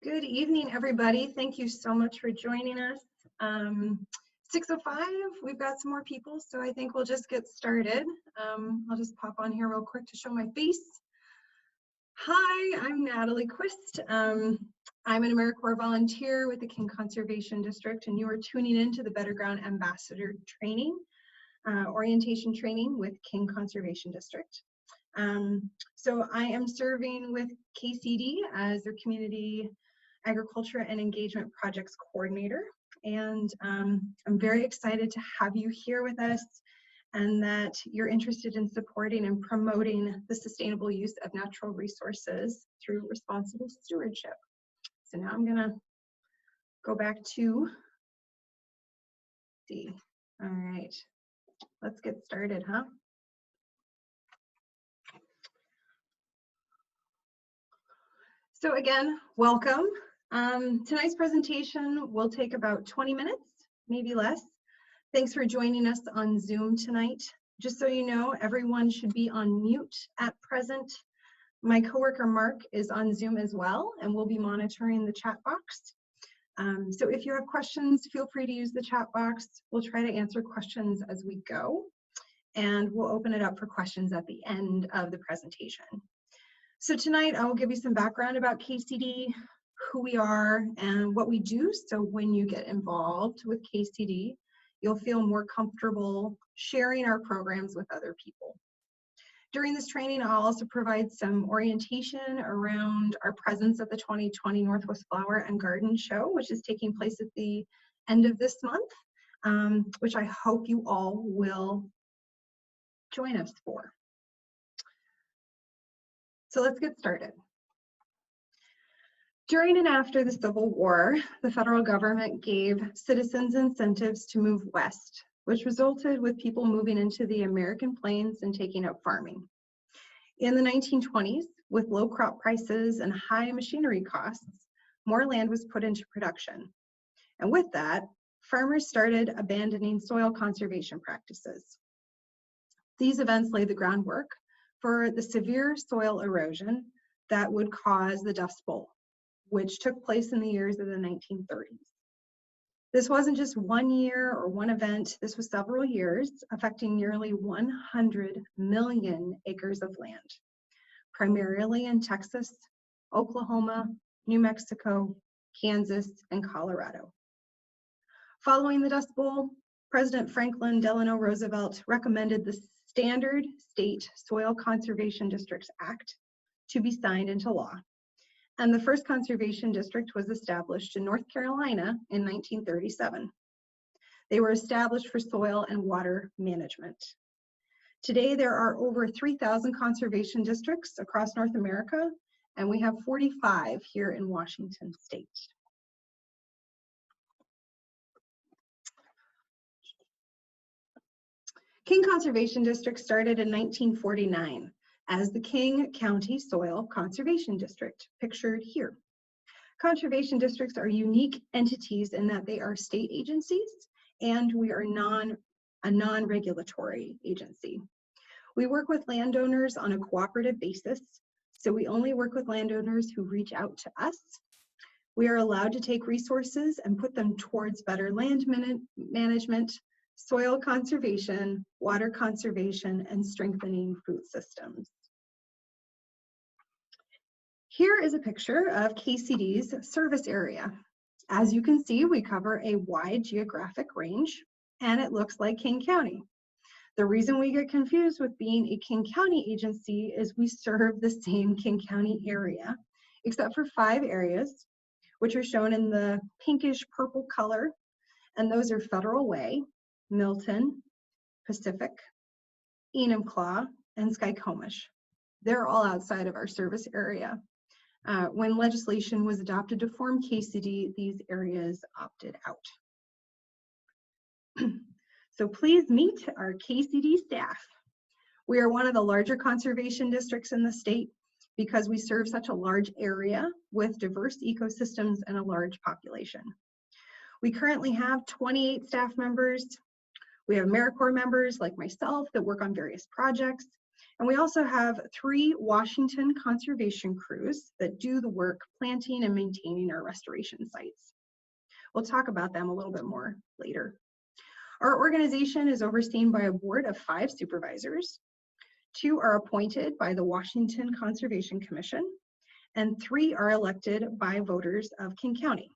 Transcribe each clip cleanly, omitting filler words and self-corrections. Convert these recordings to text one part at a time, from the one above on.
Good evening, everybody. Thank you so much for joining us. 6:05, we've got some more people, so I think we'll just get started. I'll just pop on here real quick to show my face. Hi, I'm Natalie Quist. I'm an AmeriCorps volunteer with the King Conservation District, and you are tuning in to the Better Ground Ambassador Training, orientation training with King Conservation District. So I am serving with KCD as their Community Agriculture and Engagement Projects Coordinator. And I'm very excited to have you here with us and that you're interested in supporting and promoting the sustainable use of natural resources through responsible stewardship. So now I'm gonna go back to see. All right, let's get started, huh? So again, welcome. Tonight's presentation will take about 20 minutes, maybe less. Thanks for joining us on Zoom tonight. Just so you know, everyone should be on mute at present. My coworker Mark is on Zoom as well, and we'll be monitoring the chat box. So if you have questions, feel free to use the chat box. We'll try to answer questions as we go, and we'll open it up for questions at the end of the presentation. So tonight I will give you some background about KCD, who we are, and what we do. So when you get involved with KCD, you'll feel more comfortable sharing our programs with other people. During this training, I'll also provide some orientation around our presence at the 2020 Northwest Flower and Garden Show, which is taking place at the end of this month, which I hope you all will join us for. So let's get started. During and after the Civil War, the federal government gave citizens incentives to move west, which resulted with people moving into the American plains and taking up farming. In the 1920s, with low crop prices and high machinery costs, more land was put into production. And with that, farmers started abandoning soil conservation practices. These events laid the groundwork for the severe soil erosion that would cause the Dust Bowl, which took place in the years of the 1930s. This wasn't just 1 year or one event, this was several years, affecting nearly 100 million acres of land, primarily in Texas, Oklahoma, New Mexico, Kansas, and Colorado. Following the Dust Bowl, President Franklin Delano Roosevelt recommended the Standard State Soil Conservation Districts Act to be signed into law. And the first conservation district was established in North Carolina in 1937. They were established for soil and water management. Today, there are over 3,000 conservation districts across North America, and we have 45 here in Washington State. King Conservation District started in 1949 as the King County Soil Conservation District, pictured here. Conservation districts are unique entities in that they are state agencies and we are a non-regulatory agency. We work with landowners on a cooperative basis, so we only work with landowners who reach out to us. We are allowed to take resources and put them towards better land management, soil conservation, water conservation, and strengthening food systems. Here is a picture of KCD's service area. As you can see, we cover a wide geographic range, and it looks like King County. The reason we get confused with being a King County agency is we serve the same King County area, except for 5 areas, which are shown in the pinkish purple color, and those are Federal Way, Milton, Pacific, Enumclaw, and Skykomish. They're all outside of our service area. When legislation was adopted to form KCD, these areas opted out. So please meet our KCD staff. We are one of the larger conservation districts in the state because we serve such a large area with diverse ecosystems and a large population. We currently have 28 staff members. We have AmeriCorps members like myself that work on various projects, And we also have 3 Washington conservation crews that do the work planting and maintaining our restoration sites. We'll talk about them a little bit more later. Our organization is overseen by a board of 5 supervisors. 2 are appointed by the Washington Conservation Commission, and 3 are elected by voters of King County,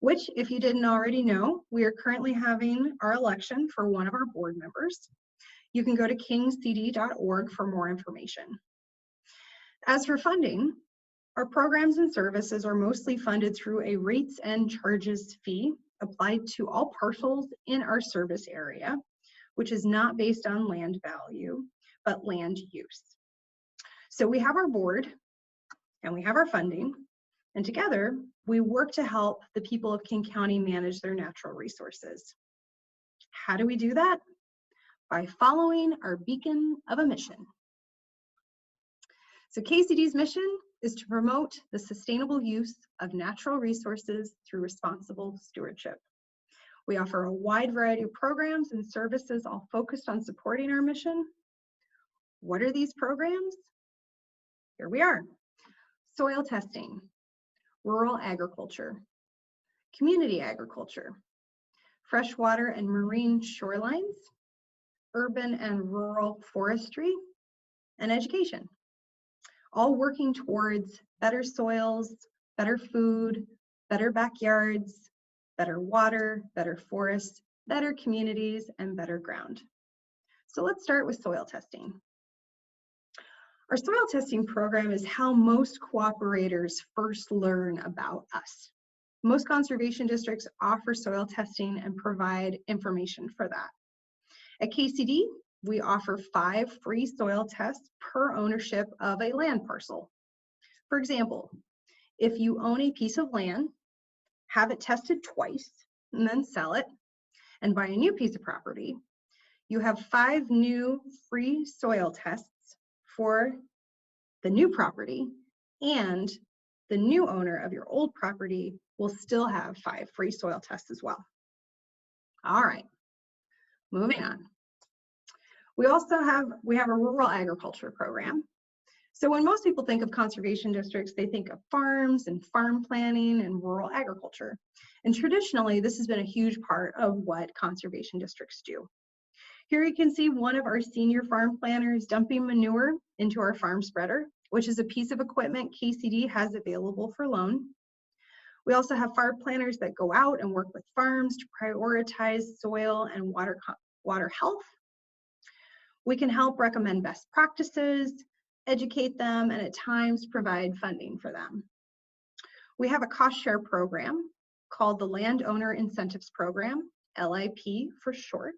which, if you didn't already know, we are currently having our election for one of our board members. You can go to kingcd.org for more information. As for funding, our programs and services are mostly funded through a rates and charges fee applied to all parcels in our service area, which is not based on land value, but land use. So we have our board and we have our funding, and together we work to help the people of King County manage their natural resources. How do we do that? By following our beacon of a mission. So KCD's mission is to promote the sustainable use of natural resources through responsible stewardship. We offer a wide variety of programs and services all focused on supporting our mission. What are these programs? Here we are. Soil testing, rural agriculture, community agriculture, freshwater and marine shorelines, urban and rural forestry, and education, all working towards better soils, better food, better backyards, better water, better forests, better communities, and better ground. So let's start with soil testing. Our soil testing program is how most cooperators first learn about us. Most conservation districts offer soil testing and provide information for that. At KCD, we offer 5 free soil tests per ownership of a land parcel. For example, if you own a piece of land, have it tested twice, and then sell it, and buy a new piece of property, you have 5 new free soil tests for the new property, and the new owner of your old property will still have 5 free soil tests as well. All right, moving on. We have a rural agriculture program. So when most people think of conservation districts, they think of farms and farm planning and rural agriculture. And traditionally, this has been a huge part of what conservation districts do. Here you can see one of our senior farm planners dumping manure into our farm spreader, which is a piece of equipment KCD has available for loan. We also have farm planners that go out and work with farms to prioritize soil and water health. We can help recommend best practices, educate them, and at times provide funding for them. We have a cost share program called the Landowner Incentives Program, LIP for short,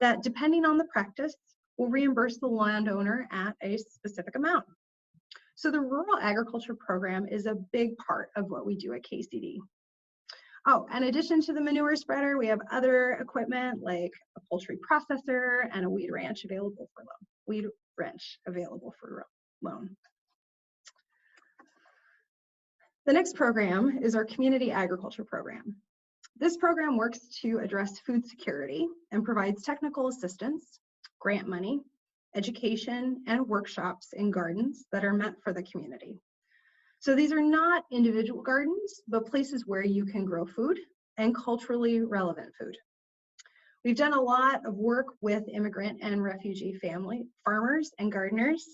that depending on the practice will reimburse the landowner at a specific amount. So the rural agriculture program is a big part of what we do at KCD. Oh, in addition to the manure spreader, we have other equipment like a poultry processor and a weed wrench available for loan. The next program is our community agriculture program. This program works to address food security and provides technical assistance, grant money, education, and workshops in gardens that are meant for the community. So these are not individual gardens, but places where you can grow food and culturally relevant food. We've done a lot of work with immigrant and refugee family farmers and gardeners,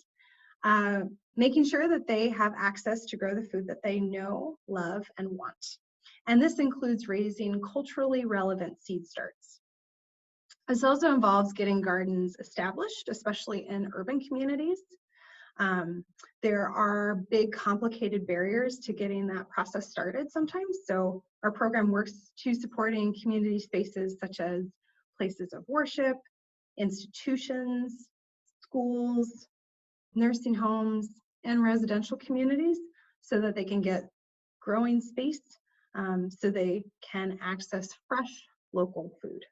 making sure that they have access to grow the food that they know, love, and want. And this includes raising culturally relevant seed starts. This also involves getting gardens established, especially in urban communities. There are big complicated barriers to getting that process started sometimes. So our program works to supporting community spaces such as places of worship, institutions, schools, nursing homes, and residential communities so that they can get growing space so they can access fresh local food.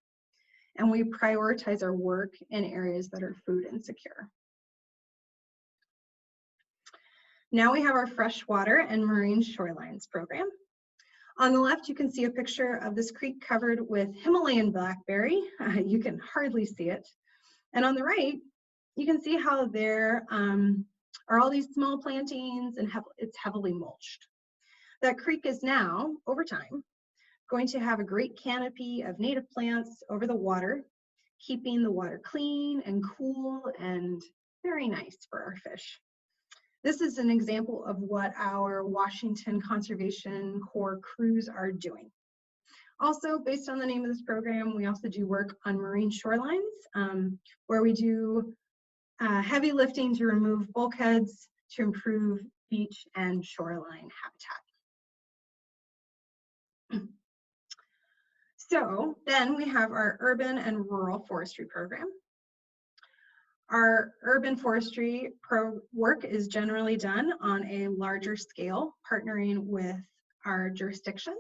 And we prioritize our work in areas that are food insecure. Now we have our freshwater and marine shorelines program. On the left, you can see a picture of this creek covered with Himalayan blackberry. You can hardly see it. And on the right, you can see how there are all these small plantings and it's heavily mulched. That creek is now, over time, going to have a great canopy of native plants over the water, keeping the water clean and cool and very nice for our fish. This is an example of what our Washington Conservation Corps crews are doing. Also, based on the name of this program, we also do work on marine shorelines, where we do heavy lifting to remove bulkheads to improve beach and shoreline habitat. So then we have our urban and rural forestry program. Our urban forestry work is generally done on a larger scale, partnering with our jurisdictions.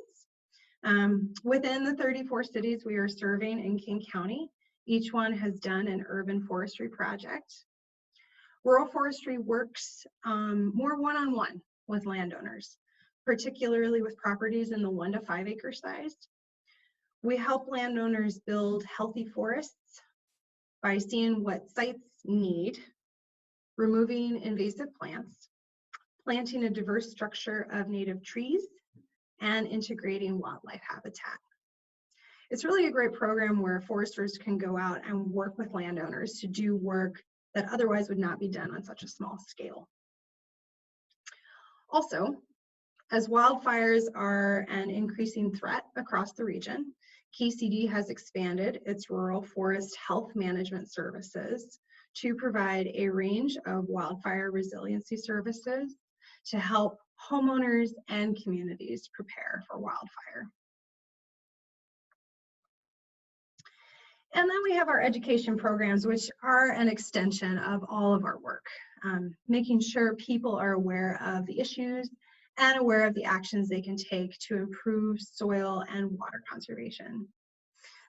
Within the 34 cities we are serving in King County, each one has done an urban forestry project. Rural forestry works more one-on-one with landowners, particularly with properties in the 1 to 5 acre size. We help landowners build healthy forests by seeing what sites need, removing invasive plants, planting a diverse structure of native trees, and integrating wildlife habitat. It's really a great program where foresters can go out and work with landowners to do work that otherwise would not be done on such a small scale. Also, as wildfires are an increasing threat across the region, KCD has expanded its rural forest health management services to provide a range of wildfire resiliency services to help homeowners and communities prepare for wildfire. And then we have our education programs, which are an extension of all of our work, making sure people are aware of the issues and aware of the actions they can take to improve soil and water conservation.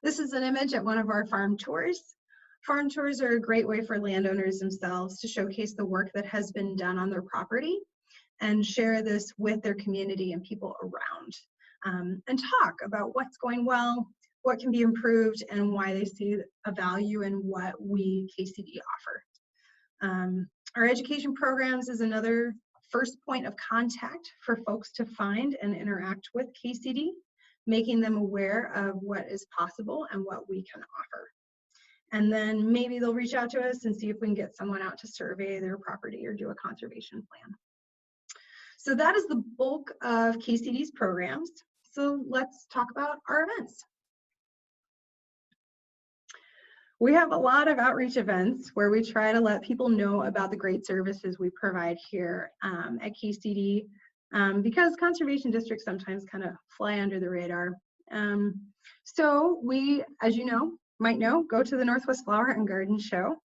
This is an image at one of our farm tours. Farm tours are a great way for landowners themselves to showcase the work that has been done on their property and share this with their community and people around, and talk about what's going well, what can be improved, and why they see a value in what we KCD offer. Our education programs is another first point of contact for folks to find and interact with KCD, making them aware of what is possible and what we can offer. And then maybe they'll reach out to us and see if we can get someone out to survey their property or do a conservation plan. So that is the bulk of KCD's programs. So let's talk about our events. We have a lot of outreach events where we try to let people know about the great services we provide here at KCD, because conservation districts sometimes kind of fly under the radar. So we, as you know, might know, go to the Northwest Flower and Garden Show.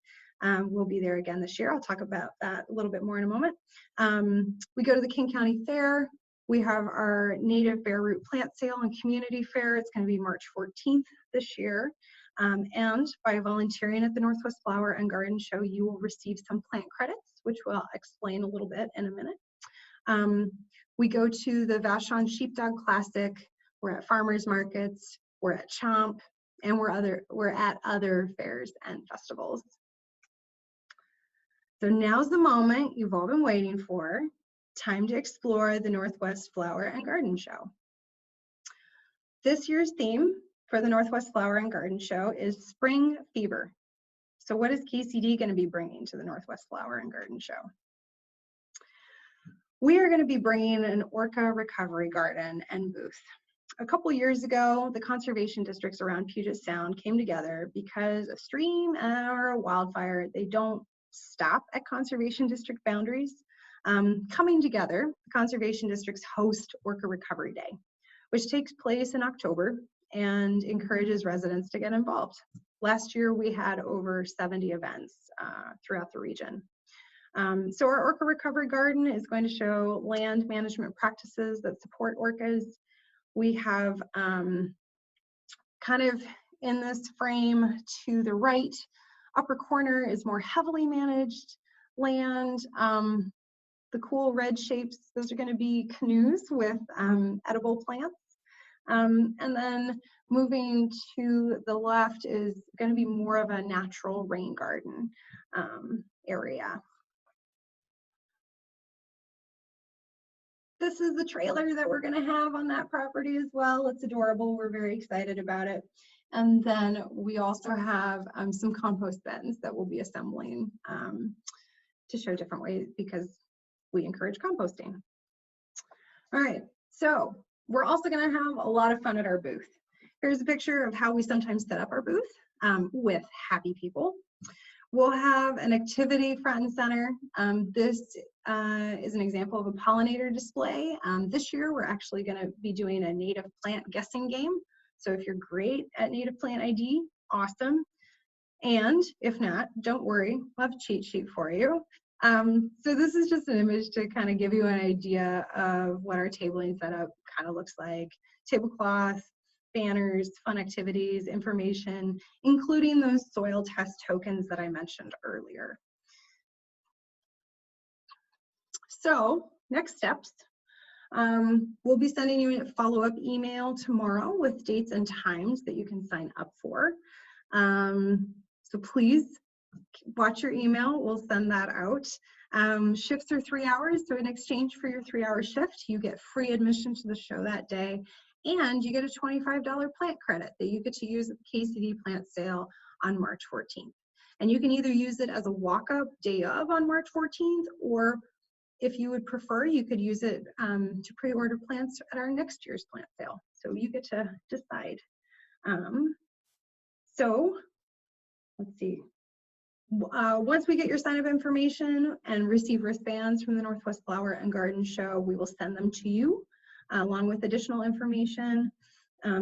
We'll be there again this year. I'll talk about that a little bit more in a moment. We go to the King County Fair. We have our native bare root plant sale and community fair. It's going to be March 14th this year. And by volunteering at the Northwest Flower and Garden Show, you will receive some plant credits, which we'll explain a little bit in a minute. We go to the Vashon Sheepdog Classic. We're at farmers markets. We're at Chomp, and we're at other fairs and festivals. So now's the moment you've all been waiting for. Time to explore the Northwest Flower and Garden Show. This year's theme for the Northwest Flower and Garden Show is Spring Fever. So what is KCD going to be bringing to the Northwest Flower and Garden Show? We are going to be bringing an orca recovery garden and booth. A couple years ago, the conservation districts around Puget Sound came together because a stream or a wildfire, they don't stop at conservation district boundaries. Coming together, the conservation districts host Orca Recovery Day, which takes place in October and encourages residents to get involved. Last year, we had over 70 events throughout the region. So our Orca Recovery Garden is going to show land management practices that support orcas. We have kind of in this frame to the right, upper corner is more heavily managed land. The cool red shapes, those are going to be canoes with edible plants. And then Moving to the left is going to be more of a natural rain garden area. This is the trailer that we're going to have on that property as well. It's adorable. We're very excited about it. And then we also have some compost bins that we'll be assembling to show different ways, because we encourage composting. All right, so we're also going to have a lot of fun at our booth. Here's a picture of how we sometimes set up our booth with happy people. We'll have an activity front and center. This is an example of a pollinator display. This year, we're actually going to be doing a native plant guessing game. So if you're great at native plant ID, awesome. And if not, don't worry, we'll have a cheat sheet for you. So this is just an image to kind of give you an idea of what our tabling setup kind of looks like. Tablecloth, banners, fun activities, information, including those soil test tokens that I mentioned earlier. So next steps, we'll be sending you a follow-up email tomorrow with dates and times that you can sign up for. So please watch your email, we'll send that out. Shifts are 3 hours, so in exchange for your 3-hour shift, you get free admission to the show that day, and you get a $25 plant credit that you get to use at the KCD plant sale on March 14th. And you can either use it as a walk-up day of on March 14th, or if you would prefer, you could use it to pre-order plants at our next year's plant sale. So you get to decide. So let's see. Once we get your sign-up information and receive wristbands from the Northwest Flower and Garden Show, we will send them to you along with additional information.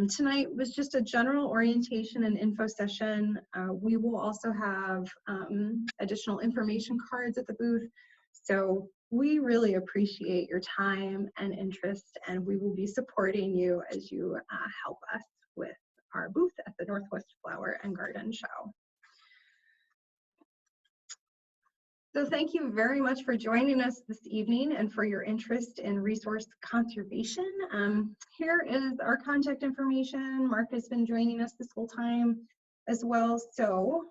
Tonight was just a general orientation and info session. We will also have additional information cards at the booth. So we really appreciate your time and interest, and we will be supporting you as you help us with our booth at the Northwest Flower and Garden Show. So thank you very much for joining us this evening and for your interest in resource conservation. Here is our contact information. Mark has been joining us this whole time as well. So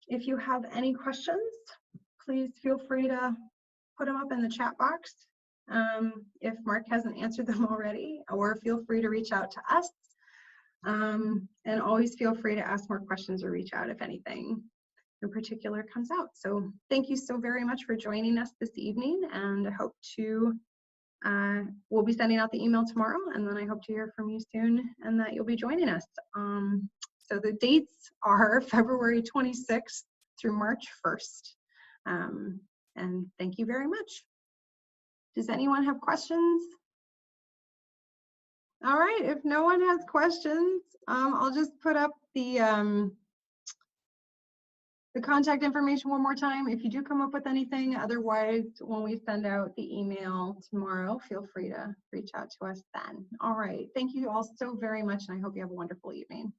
if you have any questions, please feel free to put them up in the chat box if Mark hasn't answered them already, or feel free to reach out to us. And always feel free to ask more questions or reach out if anything in particular comes out. So thank you so very much for joining us this evening, and I hope to, we'll be sending out the email tomorrow, and then I hope to hear from you soon and that you'll be joining us. So the dates are February 26th through March 1st. And thank you very much. Does anyone have questions? All right, if no one has questions, I'll just put up the contact information one more time if you do come up with anything. Otherwise, when we send out the email tomorrow, feel free to reach out to us then. All right, thank you all so very much, and I hope you have a wonderful evening.